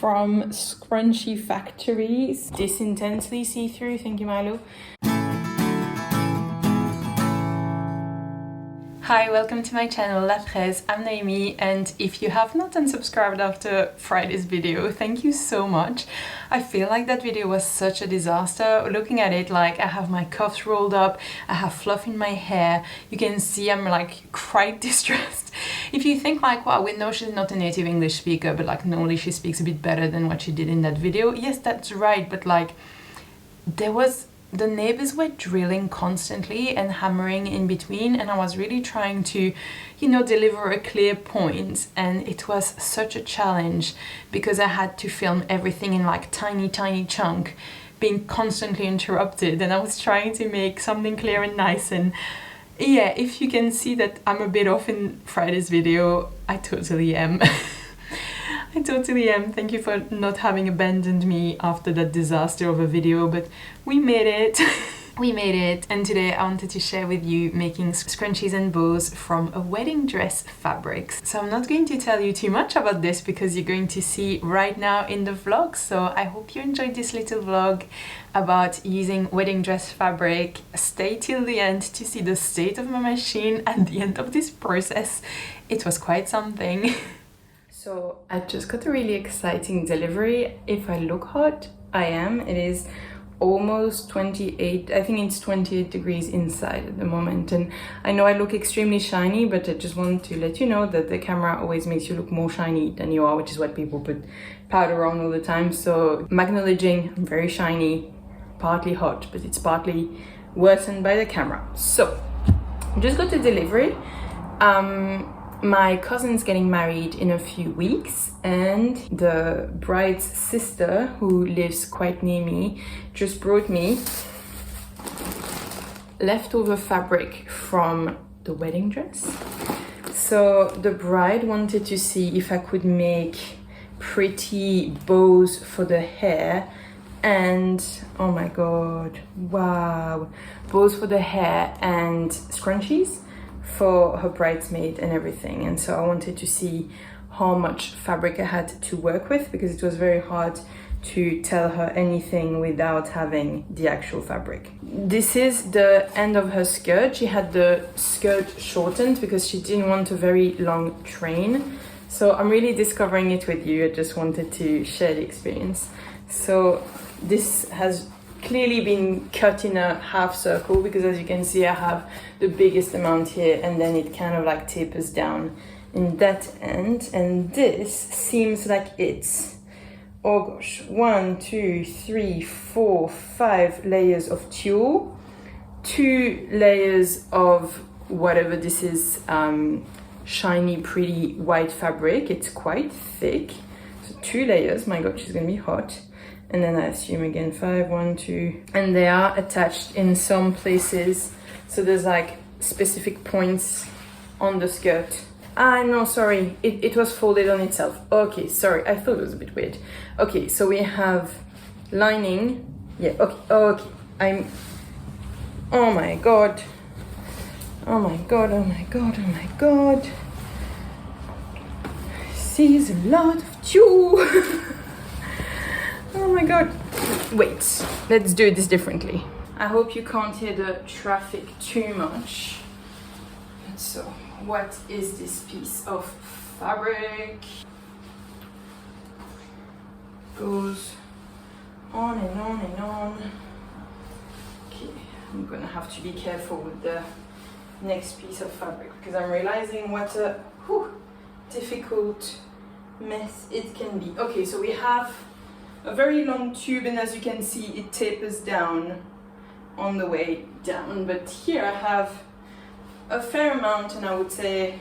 from Scrunchy Factories. This intensely see-through, thank you Milo. Hi, welcome to my channel La Fraise. I'm Noémie, and if you have not unsubscribed after Friday's video, thank you so much. I feel like that video was such a disaster. Looking at it, like I have my cuffs rolled up, I have fluff in my hair. You can see I'm like quite distressed. If you think like, wow, we know she's not a native English speaker, but like normally she speaks a bit better than what she did in that video. Yes, that's right, but like the neighbors were drilling constantly and hammering in between, and I was really trying to, you know, deliver a clear point, and it was such a challenge because I had to film everything in like tiny chunk, being constantly interrupted, and I was trying to make something clear and nice. And yeah, if you can see that I'm a bit off in Friday's video, I totally am. I totally am. Thank you for not having abandoned me after that disaster of a video, but we made it. We made it. And today I wanted to share with you making scrunchies and bows from a wedding dress fabrics. So I'm not going to tell you too much about this because you're going to see right now in the vlog. So I hope you enjoyed this little vlog about using wedding dress fabric. Stay till the end to see the state of my machine at the end of this process. It was quite something. So I just got a really exciting delivery. If I look hot, I am. It is almost 28, I think it's 28 degrees inside at the moment. And I know I look extremely shiny, but I just want to let you know that the camera always makes you look more shiny than you are, which is what people put powder on all the time. So I'm acknowledging I'm very shiny, partly hot, but it's partly worsened by the camera. So I just got a delivery. My cousin's getting married in a few weeks, and the bride's sister, who lives quite near me, just brought me leftover fabric from the wedding dress. So the bride wanted to see if I could make pretty bows for the hair, and oh my god, wow, bows for the hair and scrunchies for her bridesmaid and everything. And so I wanted to see how much fabric I had to work with, because it was very hard to tell her anything without having the actual fabric. This is the end of her skirt. She had the skirt shortened because she didn't want a very long train. So I'm really discovering it with you. I just wanted to share the experience. So this has clearly been cut in a half circle, because as you can see I have the biggest amount here, and then it kind of like tapers down in that end. And this seems like it's, oh gosh, 1, 2, 3, 4, 5 layers of tulle, 2 layers of whatever this is, shiny pretty white fabric. It's quite thick, so 2 layers. My god, she's gonna be hot. And then I assume again 5, 1, 2, and they are attached in some places. So there's like specific points on the skirt. Ah, no, sorry, it was folded on itself. Okay, sorry, I thought it was a bit weird. Okay, so we have lining. Yeah, okay, oh my god. Oh my god, oh my god, oh my god. This is a lot of tulle. Oh my god. Wait, let's do this differently. I hope you can't hear the traffic too much. So, what is this piece of fabric? Goes on and on and on. Okay, I'm gonna have to be careful with the next piece of fabric, because I'm realizing what a difficult mess it can be. Okay, so we have a very long tube, and as you can see it tapers down on the way down, but here I have a fair amount, and I would say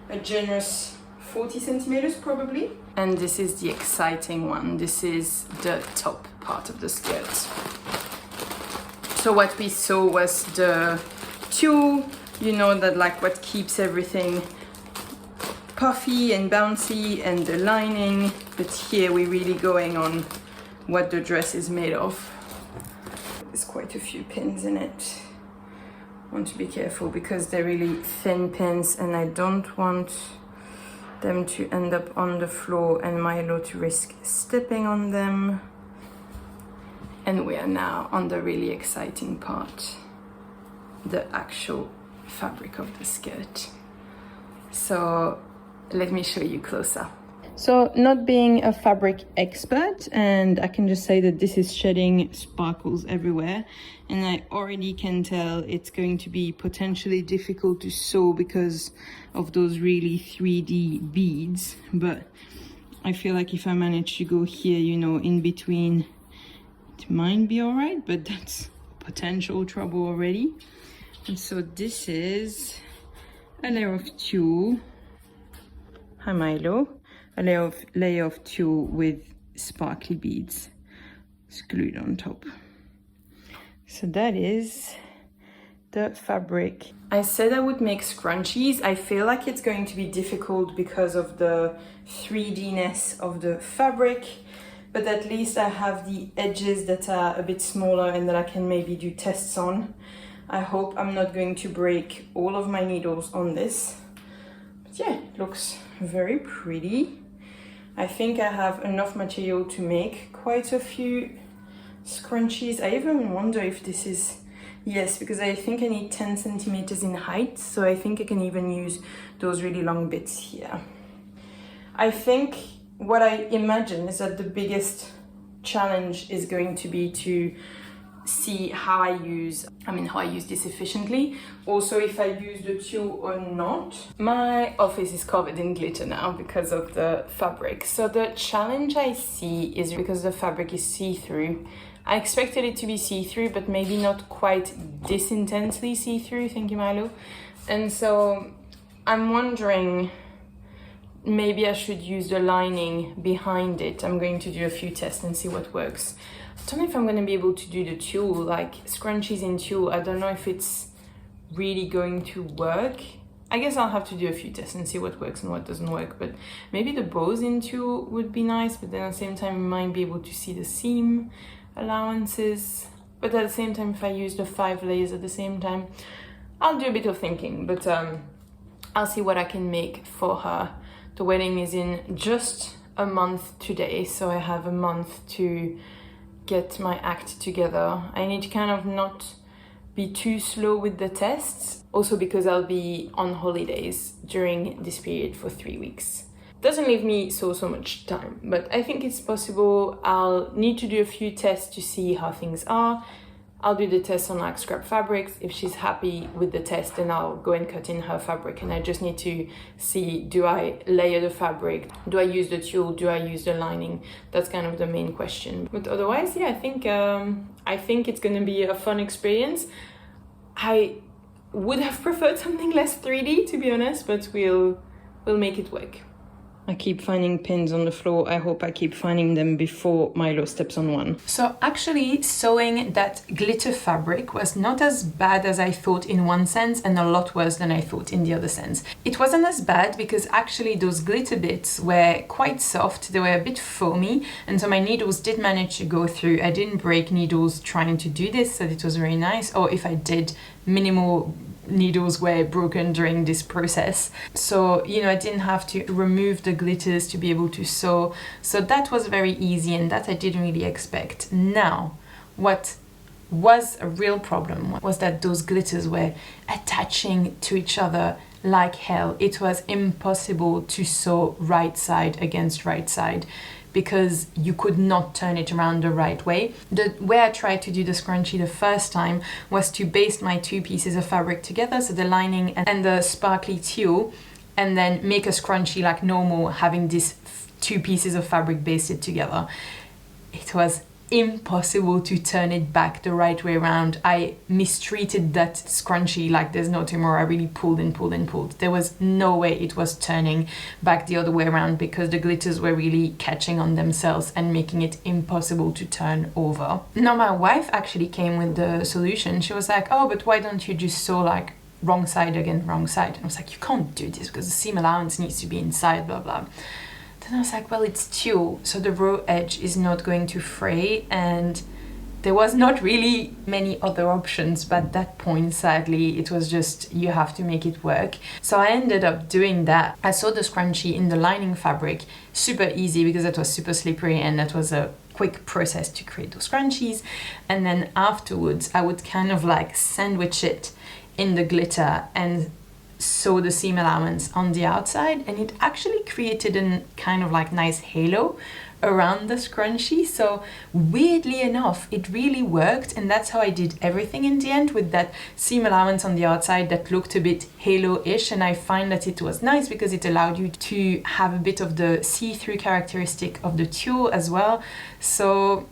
a generous 40 centimeters probably. And this is the exciting one. This is the top part of the skirt. So what we saw was the tulle, you know, that like what keeps everything puffy and bouncy, and the lining, but here we're really going on what the dress is made of. There's quite a few pins in it. I want to be careful because they're really thin pins, and I don't want them to end up on the floor and Milo to risk stepping on them. And we are now on the really exciting part, the actual fabric of the skirt. So let me show you closer. So not being a fabric expert, and I can just say that this is shedding sparkles everywhere, and I already can tell it's going to be potentially difficult to sew because of those really 3D beads. But I feel like if I manage to go here, you know, in between, it might be all right, but that's potential trouble already. And so this is a layer of tulle. Hi Milo. A layer of tulle with sparkly beads glued on top. So that is the fabric. I said I would make scrunchies. I feel like it's going to be difficult because of the 3D-ness of the fabric, but at least I have the edges that are a bit smaller and that I can maybe do tests on. I hope I'm not going to break all of my needles on this. But yeah, it looks very pretty. I think I have enough material to make quite a few scrunchies. I even wonder if this is, yes, because I think I need 10 centimeters in height, so I think I can even use those really long bits here. I think what I imagine is that the biggest challenge is going to be to see how I use this efficiently. Also, if I use the tulle or not. My office is covered in glitter now because of the fabric. So the challenge I see is because the fabric is see-through. I expected it to be see-through, but maybe not quite this intensely see-through. Thank you, Milo. And so I'm wondering, maybe I should use the lining behind it. I'm going to do a few tests and see what works. I don't know if I'm going to be able to do the tulle, like scrunchies in tulle. I don't know if it's really going to work. I guess I'll have to do a few tests and see what works and what doesn't work. But maybe the bows in tulle would be nice, but then at the same time you might be able to see the seam allowances. But at the same time, if I use the 5 layers at the same time, I'll do a bit of thinking. But I'll see what I can make for her. The wedding is in just a month today, so I have a month to get my act together. I need to kind of not be too slow with the tests, also because I'll be on holidays during this period for 3 weeks. Doesn't leave me so much time, but I think it's possible. I'll need to do a few tests to see how things are. I'll do the test on like scrap fabrics. If she's happy with the test, then I'll go and cut in her fabric, and I just need to see, do I layer the fabric? Do I use the tulle? Do I use the lining? That's kind of the main question. But otherwise, yeah, I think it's gonna be a fun experience. I would have preferred something less 3D, to be honest, but we'll make it work. I keep finding pins on the floor. I hope I keep finding them before Milo steps on one. So actually sewing that glitter fabric was not as bad as I thought in one sense, and a lot worse than I thought in the other sense. It wasn't as bad because actually those glitter bits were quite soft. They were a bit foamy, and so my needles did manage to go through. I didn't break needles trying to do this, so it was very nice. Or if I did, minimal needles were broken during this process. So, you know, I didn't have to remove the glitters to be able to sew. So that was very easy, and that I didn't really expect. Now, what was a real problem was that those glitters were attaching to each other like hell. It was impossible to sew right side against right side, because you could not turn it around the right way. The way I tried to do the scrunchie the first time was to baste my 2 pieces of fabric together, so the lining and the sparkly tulle, and then make a scrunchie like normal, having these 2 pieces of fabric basted together. It was impossible to turn it back the right way around. I mistreated that scrunchie like there's no tomorrow. I really pulled and pulled and pulled. There was no way it was turning back the other way around, because the glitters were really catching on themselves and making it impossible to turn over. Now my wife actually came with the solution. She was like, oh, but why don't you just sew like wrong side again, wrong side? And I was like, you can't do this because the seam allowance needs to be inside, blah blah. Then I was like, well, it's tulle, so the raw edge is not going to fray, and there was not really many other options, but at that point, sadly, it was just, you have to make it work. So I ended up doing that. I saw the scrunchie in the lining fabric, super easy because it was super slippery and that was a quick process to create those scrunchies. And then afterwards, I would kind of like sandwich it in the glitter and sew the seam allowance on the outside, and it actually created a kind of like nice halo around the scrunchie. So weirdly enough, it really worked, and that's how I did everything in the end, with that seam allowance on the outside that looked a bit halo-ish. And I find that it was nice because it allowed you to have a bit of the see-through characteristic of the tulle as well. So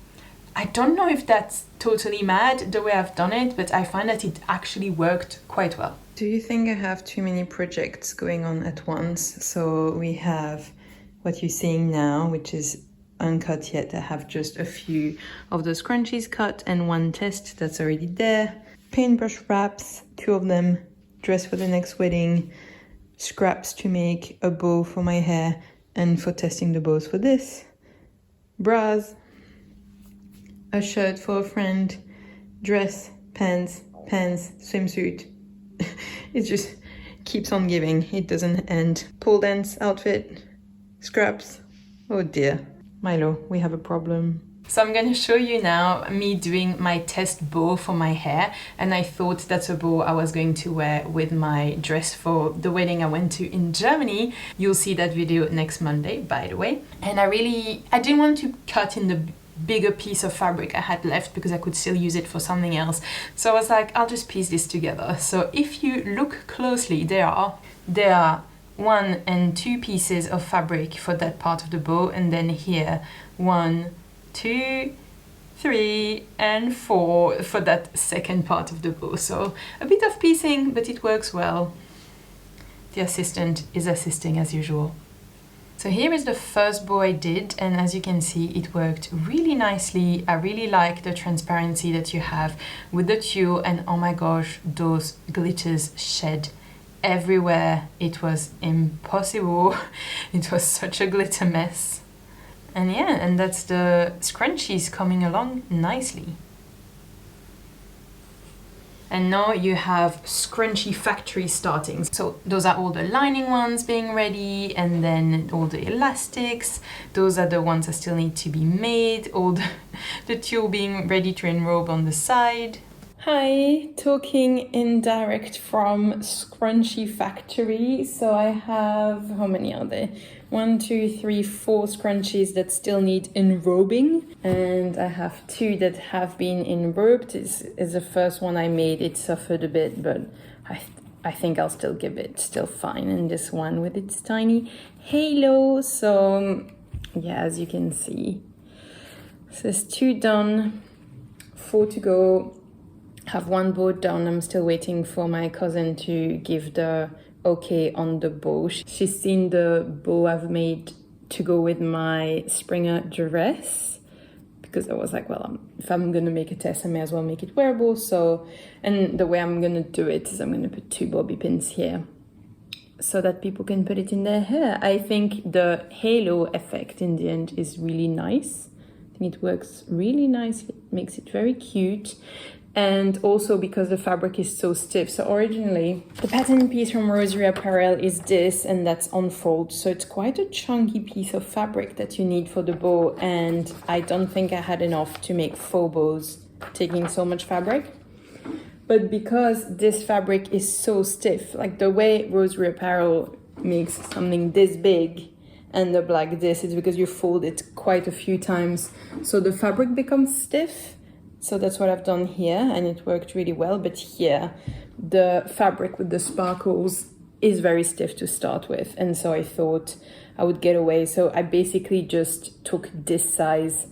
I don't know if that's totally mad the way I've done it, but I find that it actually worked quite well. Do you think I have too many projects going on at once? So we have what you're seeing now, which is uncut yet. I have just a few of the scrunchies cut and one test that's already there. Paintbrush wraps, 2 of them, dress for the next wedding, scraps to make a bow for my hair and for testing the bows for this, bras, a shirt for a friend, dress, pants, swimsuit. It just keeps on giving, it doesn't end. Pole dance outfit, scraps, oh dear. Milo, we have a problem. So I'm going to show you now me doing my test bow for my hair, and I thought that's a bow I was going to wear with my dress for the wedding I went to in Germany. You'll see that video next Monday, by the way. And I didn't want to cut in the bigger piece of fabric I had left because I could still use it for something else. So I was like, I'll just piece this together. So if you look closely, there are 1 and 2 pieces of fabric for that part of the bow, and then here 1, 2, 3 and 4 for that second part of the bow. So a bit of piecing, but it works well. The assistant is assisting as usual. So here is the first bow I did, and as you can see, it worked really nicely. I really like the transparency that you have with the tulle, and oh my gosh, those glitters shed everywhere. It was impossible. It was such a glitter mess. And yeah, and that's the scrunchies coming along nicely. And now you have scrunchie factory starting. So those are all the lining ones being ready, and then all the elastics. Those are the ones that still need to be made. All the tulle being ready to enrobe on the side. Hi, talking in direct from Scrunchie Factory. So I have, how many are there? 1, 2, 3, 4 scrunchies that still need enrobing, and I have 2 that have been enrobed. This is the first one I made. It suffered a bit, but I think I'll still give it still fine. And this one with its tiny halo. So yeah, as you can see, so there's 2 done, 4 to go. Have 1 bow done. I'm still waiting for my cousin to give the okay on the bow. She's seen the bow I've made to go with my Springer dress, because I was like, well, if I'm gonna make a test, I may as well make it wearable. So, and the way I'm gonna do it is I'm gonna put 2 bobby pins here so that people can put it in their hair. I think the halo effect in the end is really nice. I think it works really nicely. It makes it very cute. And also because the fabric is so stiff. So originally, the pattern piece from Rosary Apparel is this, and that's on fold. So it's quite a chunky piece of fabric that you need for the bow. And I don't think I had enough to make 4 bows taking so much fabric. But because this fabric is so stiff, like the way Rosary Apparel makes something this big and the black this, is because you fold it quite a few times. So the fabric becomes stiff. So that's what I've done here, and it worked really well. But here, the fabric with the sparkles is very stiff to start with. And so I thought I would get away. So I basically just took this size,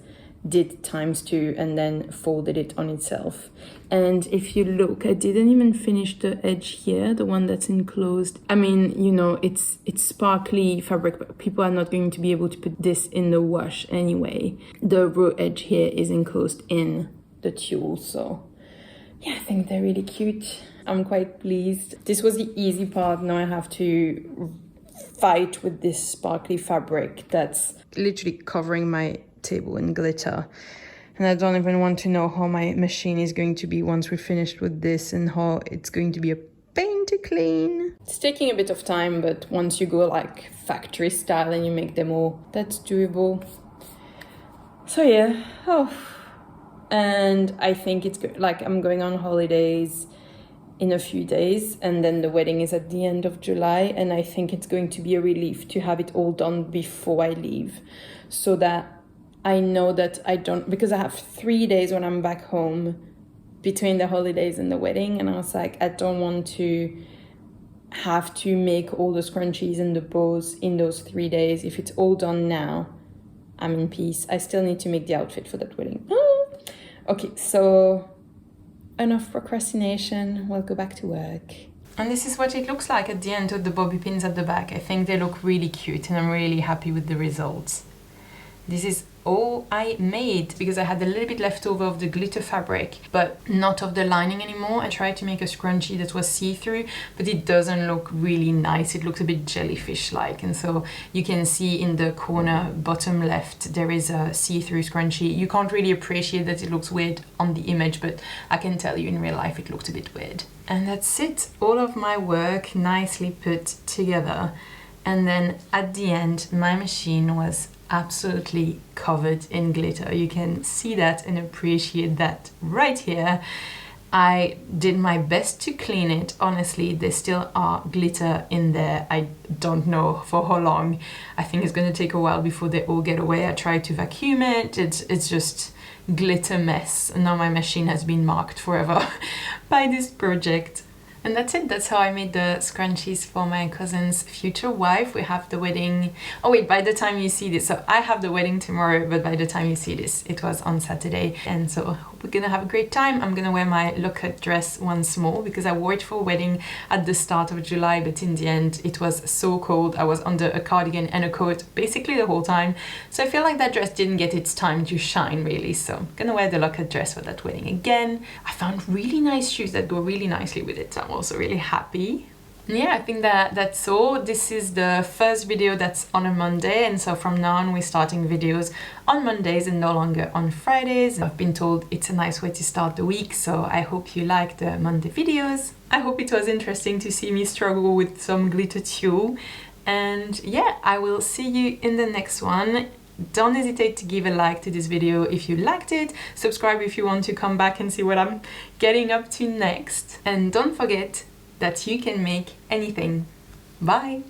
did ×2, and then folded it on itself. And if you look, I didn't even finish the edge here, the one that's enclosed. I mean, you know, it's sparkly fabric, but people are not going to be able to put this in the wash anyway. The raw edge here is enclosed in the tulle. So yeah, I think they're really cute. I'm quite pleased. This was the easy part. Now I have to fight with this sparkly fabric that's literally covering my table in glitter. And I don't even want to know how my machine is going to be once we're finished with this and how it's going to be a pain to clean. It's taking a bit of time, but once you go like factory style and you make them all, that's doable. So yeah, and I think it's good. Like I'm going on holidays in a few days, and then the wedding is at the end of July, and I think it's going to be a relief to have it all done before I leave, so that I know that I don't, because I have 3 days when I'm back home between the holidays and the wedding, and I was like, I don't want to have to make all the scrunchies and the bows in those 3 days. If it's all done now, I'm in peace. I still need to make the outfit for that wedding. Okay, so enough procrastination, we'll go back to work. And this is what it looks like at the end with the bobby pins at the back. I think they look really cute and I'm really happy with the results. This is all I made because I had a little bit left over of the glitter fabric, but not of the lining anymore. I tried to make a scrunchie that was see-through, but it doesn't look really nice. It looks a bit jellyfish-like, and so you can see in the corner bottom left there is a see-through scrunchie. You can't really appreciate that it looks weird on the image, but I can tell you in real life it looked a bit weird. And that's it, all of my work nicely put together. And then at the end my machine was absolutely covered in glitter. You can see that and appreciate that right here. I did my best to clean it. Honestly, there still are glitter in there. I don't know for how long. I think it's going to take a while before they all get away. I tried to vacuum it. It's just glitter mess. Now my machine has been marked forever by this project. And that's it, that's how I made the scrunchies for my cousin's future wife. We have the wedding, oh wait, by the time you see this, so I have the wedding tomorrow, but by the time you see this, it was on Saturday. And so I hope we're gonna have a great time. I'm gonna wear my low-cut dress once more because I wore it for a wedding at the start of July, but in the end it was so cold. I was under a cardigan and a coat basically the whole time. So I feel like that dress didn't get its time to shine really. So I'm gonna wear the low-cut dress for that wedding again. I found really nice shoes that go really nicely with it. So I'm also really happy. Yeah, I think that's all. This is the first video that's on a Monday, and so from now on we're starting videos on Mondays and no longer on Fridays. I've been told it's a nice way to start the week, so I hope you like the Monday videos. I hope it was interesting to see me struggle with some glitter tulle, and yeah, I will see you in the next one. Don't hesitate to give a like to this video if you liked it, subscribe if you want to come back and see what I'm getting up to next, and don't forget that you can make anything. Bye!